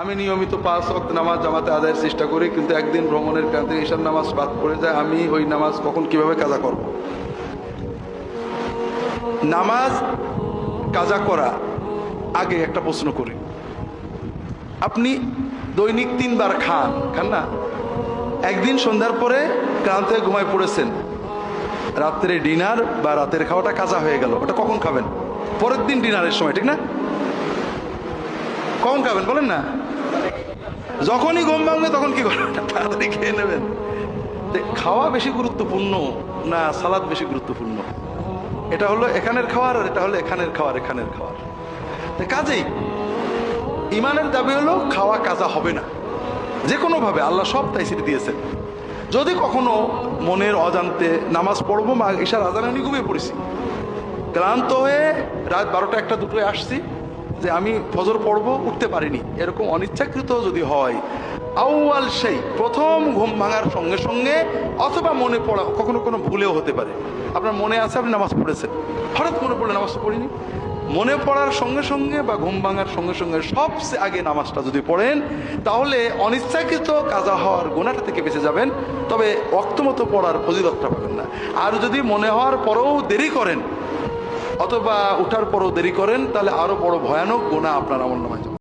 আমি নিয়মিত 5 ওয়াক্ত নামাজ জামাতে আদায়ের চেষ্টা করি, কিন্তু একদিন ভ্রমণের কারণে ঈশার নামাজ বাদ পড়ে যায়। আমি ওই নামাজ কখন কিভাবে কাজা করব? নামাজ কাজা করা আগে একটা প্রশ্ন করি। আপনি দৈনিক 3 বার খান না? একদিন সন্ধ্যার পরে ক্লান্তে ঘুমায় পড়েছেন, রাত্রে ডিনার বা রাতের খাওয়াটা কাজা হয়ে গেল, ওটা কখন খাবেন? পরের দিন ডিনারের সময়, ঠিক না? কখন খাবেন বলেন না? যখনই ঘুম ভাঙবে তখন কি করবেন? তাড়াতাড়ি খেয়ে নেবেন। খাওয়া বেশি গুরুত্বপূর্ণ না সালাদ বেশি গুরুত্বপূর্ণ? এটা হলো এখানের খাওয়ার, আর এটা হলো এখানের খাওয়ার। কাজেই ইমানের দাবি হলো খাওয়া কাজা হবে না যে কোনো ভাবে, আল্লাহ সব তাইসির দিয়েছেন। যদি কখনো মনের অজান্তে নামাজ পড়বো, মা ঈশার আজানে আমি ঘুমিয়ে পড়েছি, ক্লান্ত হয়ে রাত 12টা 1টা 2টোয় আসছি যে আমি ফজর পড়বো, উঠতে পারিনি, এরকম অনিচ্ছাকৃত যদি হয়, আউয়াল সেই প্রথম ঘুম ভাঙার সঙ্গে সঙ্গে, অথবা মনে পড়া, কখনো কোনো ভুলেও হতে পারে, আপনার মনে আছে আপনি নামাজ পড়েছেন, হঠাৎ মনে পড়লে নামাজ পড়িনি, মনে পড়ার সঙ্গে সঙ্গে বা ঘুম ভাঙার সঙ্গে সঙ্গে সবচেয়ে আগে নামাজটা যদি পড়েন, তাহলে অনিচ্ছাকৃত কাজা হওয়ার গুনাহটা থেকে বেঁচে যাবেন, তবে ওয়াক্ত মতো পড়ার ফজিলতটা পাবেন না। আর যদি মনে হওয়ার পরেও দেরি করেন অথবা উঠার পরও দেরি করেন, তাহলে আরো বড় ভয়ানক গুনাহ আপনার আমলনামায় যাবে।